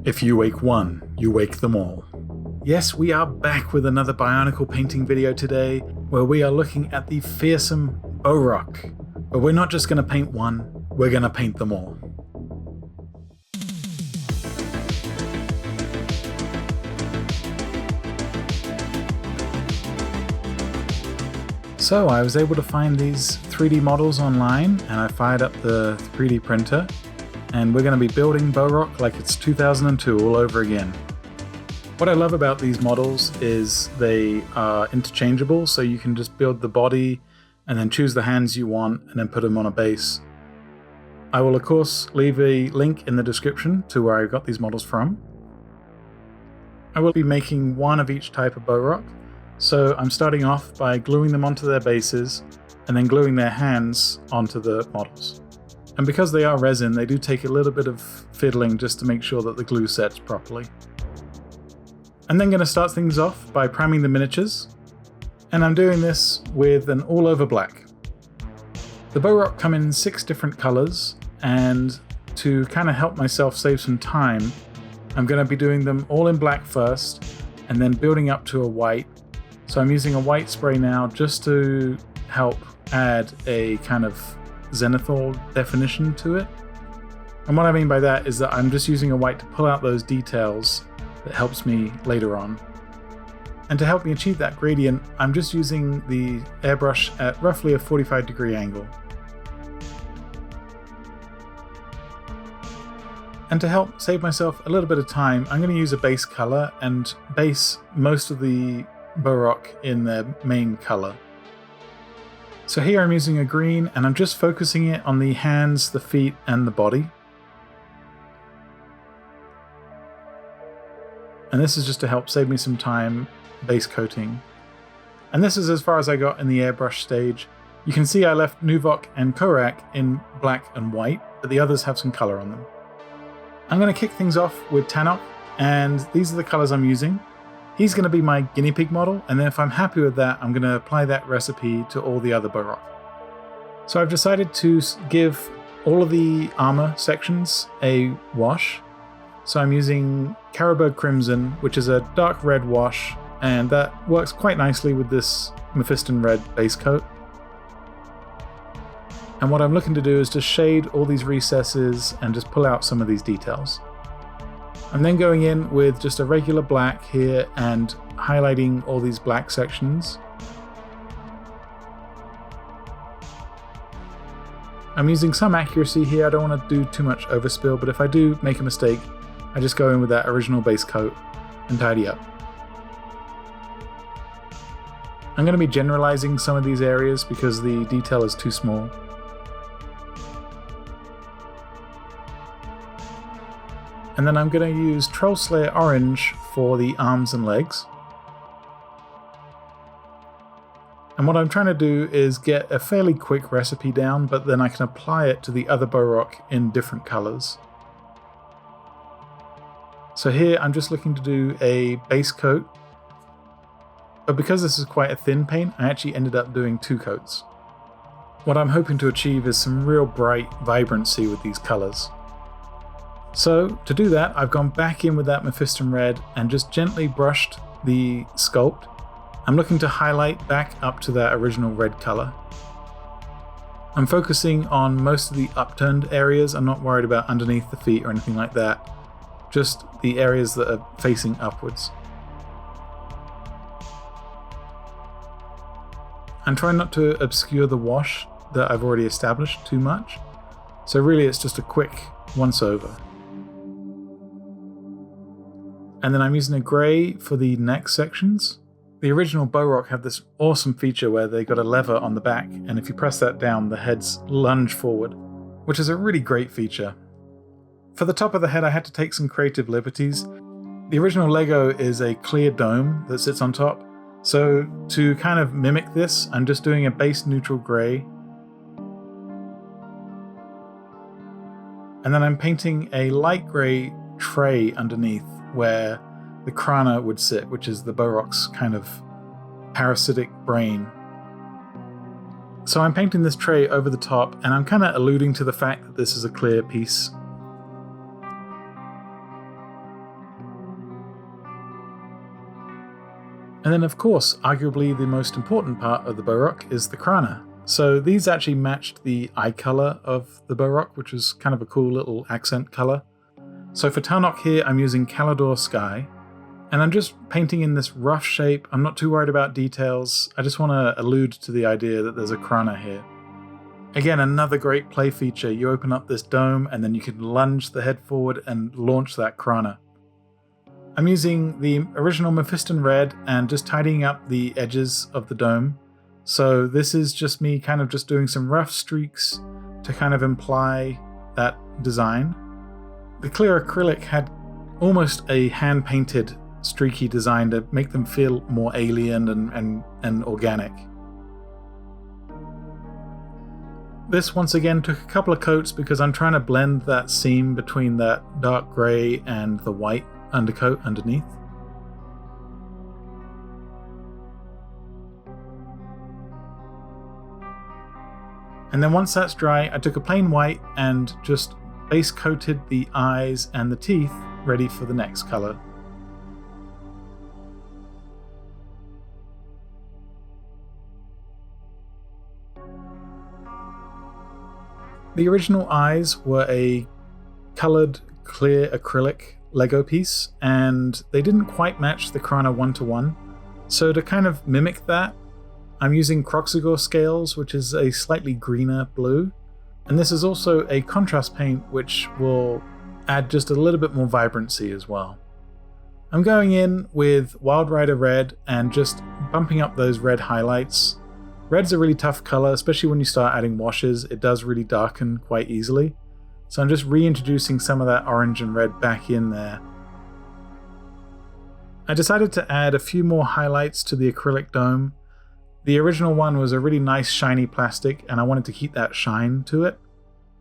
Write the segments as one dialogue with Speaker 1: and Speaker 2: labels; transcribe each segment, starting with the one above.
Speaker 1: If you wake one, you wake them all. Yes, we are back with another Bionicle painting video today, where we are looking at the fearsome Bohrok. But we're not just going to paint one, we're going to paint them all. So I was able to find these 3D models online, and I fired up the 3D printer, and we're going to be building Bohrok like it's 2002 all over again. What I love about these models is they are interchangeable, so you can just build the body and then choose the hands you want and then put them on a base. I will of course leave a link in the description to where I got these models from. I will be making one of each type of Bohrok. So I'm starting off by gluing them onto their bases and then gluing their hands onto the models. And because they are resin, they do take a little bit of fiddling just to make sure that the glue sets properly. I'm then going to start things off by priming the miniatures, and I'm doing this with an all-over black. The Bohrok come in 6 different colors, and to kind of help myself save some time, I'm going to be doing them all in black first and then building up to a white. So I'm using a white spray now just to help add a kind of zenithal definition to it. And what I mean by that is that I'm just using a white to pull out those details that helps me later on. And to help me achieve that gradient, I'm just using the airbrush at roughly a 45-degree angle. And to help save myself a little bit of time, I'm going to use a base color and base most of the Bohrok in their main color. So here I'm using a green and I'm just focusing it on the hands, the feet and the body. And this is just to help save me some time base coating. And this is as far as I got in the airbrush stage. You can see I left Nuhvok and Kohrak in black and white, but the others have some color on them. I'm going to kick things off with Tahnok, and these are the colors I'm using. He's going to be my guinea pig model, and then if I'm happy with that, I'm going to apply that recipe to all the other Bohrok. So I've decided to give all of the armor sections a wash. So I'm using Carroburg Crimson, which is a dark red wash, and that works quite nicely with this Mephiston red base coat. And what I'm looking to do is just shade all these recesses and just pull out some of these details. I'm then going in with just a regular black here and highlighting all these black sections. I'm using some accuracy here, I don't want to do too much overspill, but if I do make a mistake, I just go in with that original base coat and tidy up. I'm going to be generalizing some of these areas because the detail is too small. And then I'm going to use Trollslayer Orange for the arms and legs. And what I'm trying to do is get a fairly quick recipe down, but then I can apply it to the other Bohrok in different colors. So here I'm just looking to do a base coat, but because this is quite a thin paint, I actually ended up doing 2 coats. What I'm hoping to achieve is some real bright vibrancy with these colors. So to do that, I've gone back in with that Mephiston red and just gently brushed the sculpt. I'm looking to highlight back up to that original red color. I'm focusing on most of the upturned areas. I'm not worried about underneath the feet or anything like that. Just the areas that are facing upwards. I'm trying not to obscure the wash that I've already established too much. So really it's just a quick once over. And then I'm using a grey for the neck sections. The original Bohrok have this awesome feature where they got a lever on the back, and if you press that down, the heads lunge forward, which is a really great feature. For the top of the head, I had to take some creative liberties. The original Lego is a clear dome that sits on top, so to kind of mimic this, I'm just doing a base neutral grey. And then I'm painting a light grey tray underneath where the Krana would sit, which is the Bohrok's kind of parasitic brain. So I'm painting this tray over the top, and I'm kind of alluding to the fact that this is a clear piece. And then of course, arguably the most important part of the Bohrok is the Krana. So these actually matched the eye color of the Bohrok, which is kind of a cool little accent color. So for Tahnok here, I'm using Caledor Sky, and I'm just painting in this rough shape. I'm not too worried about details. I just want to allude to the idea that there's a Krana here. Again, another great play feature. You open up this dome and then you can lunge the head forward and launch that Krana. I'm using the original Mephiston red and just tidying up the edges of the dome. So this is just me kind of just doing some rough streaks to kind of imply that design. The clear acrylic had almost a hand-painted streaky design to make them feel more alien and organic. This once again took a couple of coats because I'm trying to blend that seam between that dark grey and the white undercoat underneath. And then once that's dry, I took a plain white and just base coated the eyes and the teeth, ready for the next color. The original eyes were a colored clear acrylic Lego piece, and they didn't quite match the Krana 1:1. So to kind of mimic that, I'm using Kroxigor scales, which is a slightly greener blue. And this is also a contrast paint, which will add just a little bit more vibrancy as well. I'm going in with Wild Rider Red and just bumping up those red highlights. Red's a really tough color, especially when you start adding washes. It does really darken quite easily. So I'm just reintroducing some of that orange and red back in there. I decided to add a few more highlights to the acrylic dome. The original one was a really nice shiny plastic, and I wanted to keep that shine to it.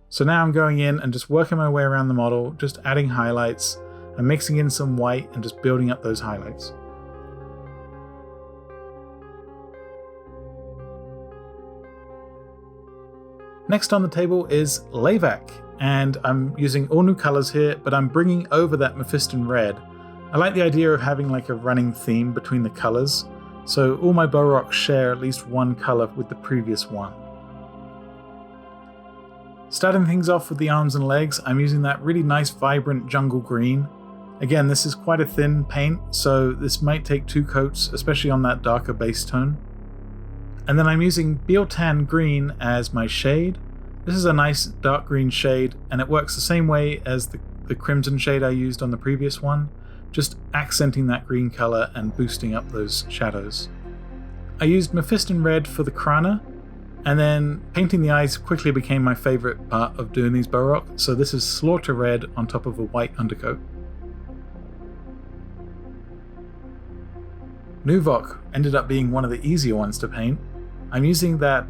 Speaker 1: So now I'm going in and just working my way around the model, just adding highlights and mixing in some white and just building up those highlights. Next on the table is Lehvak, and I'm using all new colors here, but I'm bringing over that Mephiston red. I like the idea of having like a running theme between the colors, so all my Bohroks share at least one color with the previous one. Starting things off with the arms and legs, I'm using that really nice vibrant jungle green. Again, this is quite a thin paint, so this might take 2 coats, especially on that darker base tone. And then I'm using Biel-Tan green as my shade. This is a nice dark green shade, and it works the same way as the crimson shade I used on the previous one, just accenting that green color and boosting up those shadows. I used Mephiston red for the Krana, and then painting the eyes quickly became my favorite part of doing these Bohrok, so this is Slaughter red on top of a white undercoat. Nuhvok ended up being one of the easier ones to paint. I'm using that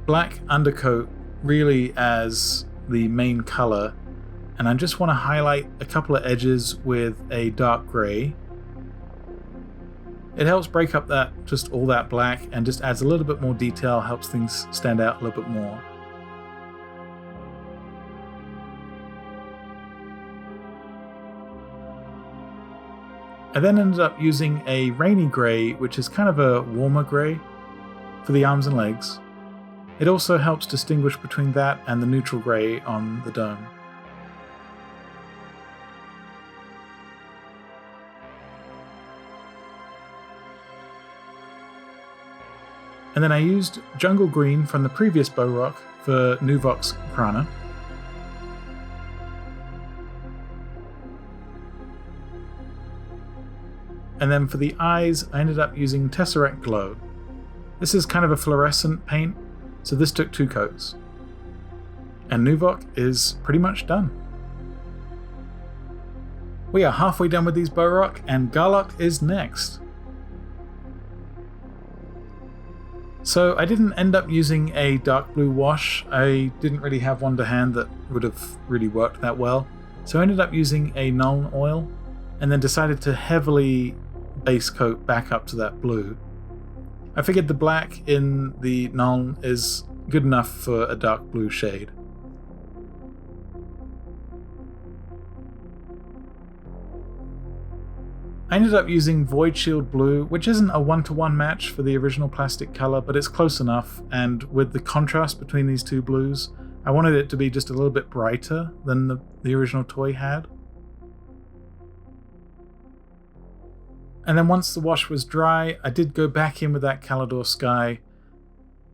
Speaker 1: black undercoat really as the main color, and I just want to highlight a couple of edges with a dark gray. It helps break up just all that black and just adds a little bit more detail, helps things stand out a little bit more. I then ended up using a rainy grey, which is kind of a warmer grey, for the arms and legs. It also helps distinguish between that and the neutral grey on the dome. And then I used jungle green from the previous Bohrok for Nuhvok's Krana. And then for the eyes, I ended up using Tesseract Glow. This is kind of a fluorescent paint, so this took 2 coats. And Nuhvok is pretty much done. We are halfway done with these Bohrok, and Gahlok is next. So I didn't end up using a dark blue wash. I didn't really have one to hand that would have really worked that well. So I ended up using a Nuln oil, and then decided to heavily base coat back up to that blue. I figured the black in the Nuln is good enough for a dark blue shade. I ended up using Void Shield Blue, which isn't a one-to-one match for the original plastic color, but it's close enough, and with the contrast between these two blues, I wanted it to be just a little bit brighter than the original toy had. And then once the wash was dry, I did go back in with that Caledor sky,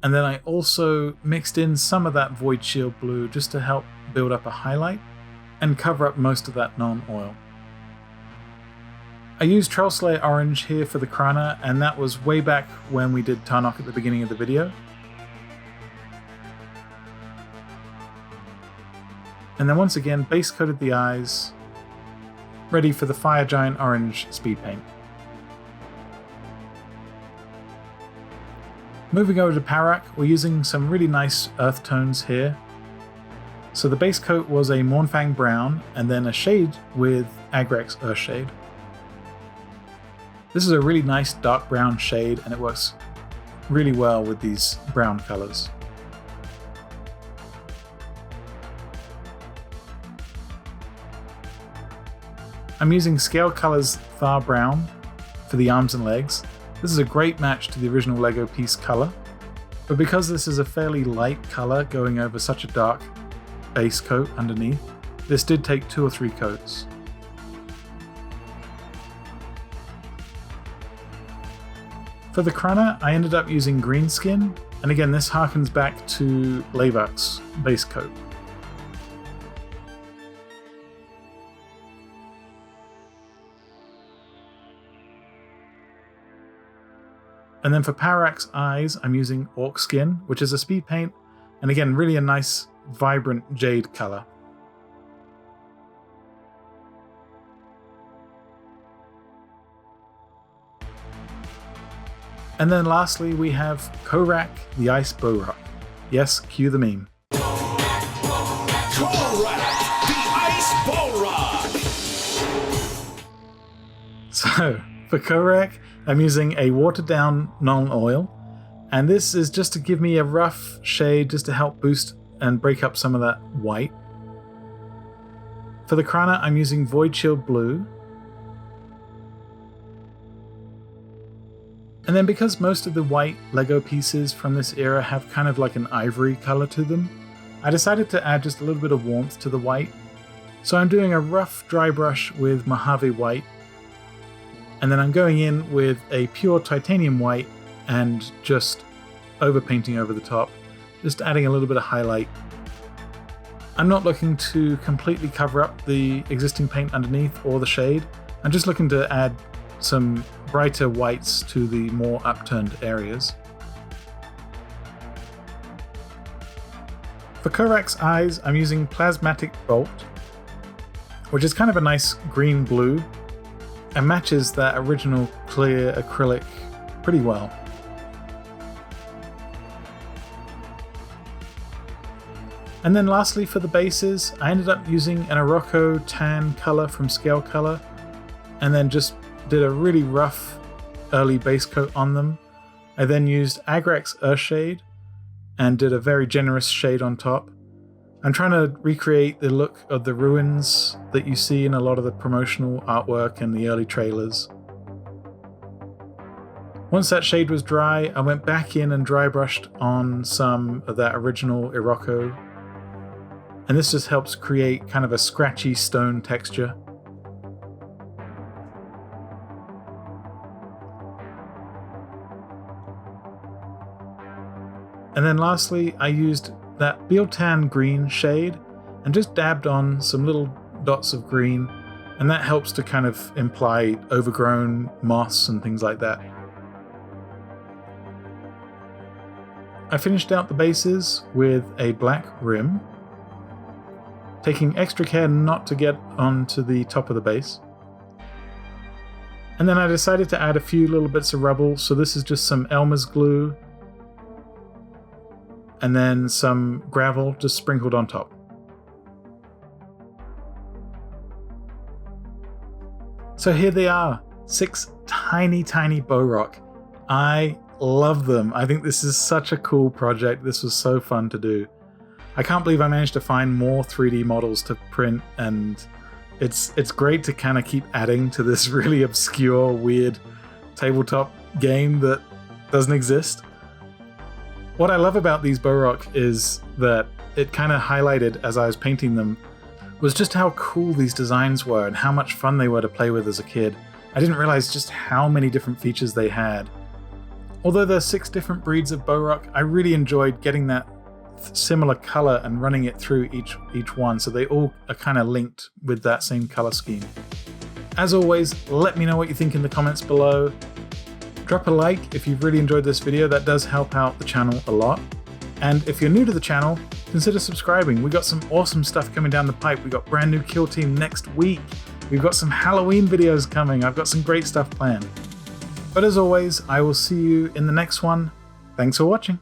Speaker 1: and then I also mixed in some of that Void Shield Blue just to help build up a highlight and cover up most of that Nuln oil. I used Trollslayer Orange here for the Krana, and that was way back when we did Tahnok at the beginning of the video. And then once again, base coated the eyes, ready for the Fire Giant Orange speed paint. Moving over to Pahrak, we're using some really nice earth tones here. So the base coat was a Mournfang brown, and then a shade with Agrax Earthshade. This is a really nice dark brown shade, and it works really well with these brown colors. I'm using Scale Colors Thar Brown for the arms and legs. This is a great match to the original Lego piece color, but because this is a fairly light color going over such a dark base coat underneath, this did take 2 or 3 coats. For the Krana, I ended up using green skin, and again this harkens back to Lehvak's base coat. And then for Pahrak's eyes, I'm using Orc Skin, which is a speed paint, and again really a nice vibrant jade color. And then lastly, we have Kohrak, the Ice Bohrok. Yes, cue the meme.
Speaker 2: Kohrak, the Ice Bohrok!
Speaker 1: So, for Kohrak, I'm using a watered down Nuln oil, and this is just to give me a rough shade just to help boost and break up some of that white. For the Krana, I'm using Void Shield Blue. And then because most of the white Lego pieces from this era have kind of like an ivory color to them, I decided to add just a little bit of warmth to the white. So I'm doing a rough dry brush with Mojave White, and then I'm going in with a pure titanium white and just overpainting over the top, just adding a little bit of highlight. I'm not looking to completely cover up the existing paint underneath or the shade. I'm just looking to add some brighter whites to the more upturned areas. For Kohrak's eyes, I'm using Plasmatic Bolt, which is kind of a nice green blue and matches that original clear acrylic pretty well. And then lastly for the bases, I ended up using an Iroko tan color from Scale Color, and then just did a really rough early base coat on them. I then used Agrax Earthshade and did a very generous shade on top. I'm trying to recreate the look of the ruins that you see in a lot of the promotional artwork and the early trailers. Once that shade was dry, I went back in and dry brushed on some of that original Iroko, and this just helps create kind of a scratchy stone texture. And then lastly, I used that Biel-Tan green shade and just dabbed on some little dots of green, and that helps to kind of imply overgrown moss and things like that. I finished out the bases with a black rim, taking extra care not to get onto the top of the base. And then I decided to add a few little bits of rubble, so this is just some Elmer's glue, and then some gravel just sprinkled on top. So here they are, 6 tiny Bohrok. I love them. I think this is such a cool project. This was so fun to do. I can't believe I managed to find more 3D models to print and It's great to kind of keep adding to this really obscure, weird tabletop game that doesn't exist. What I love about these Bohrok is that it kind of highlighted as I was painting them was just how cool these designs were and how much fun they were to play with as a kid. I didn't realize just how many different features they had. Although there's 6 different breeds of Bohrok, I really enjoyed getting that similar color and running it through each one, so they all are kind of linked with that same color scheme. As always, let me know what you think in the comments below. Drop a like if you've really enjoyed this video, that does help out the channel a lot. And if you're new to the channel, consider subscribing. We got some awesome stuff coming down the pipe. We got brand new kill team next week. We've got some Halloween videos coming. I've got some great stuff planned. But as always, I will see you in the next one. Thanks for watching.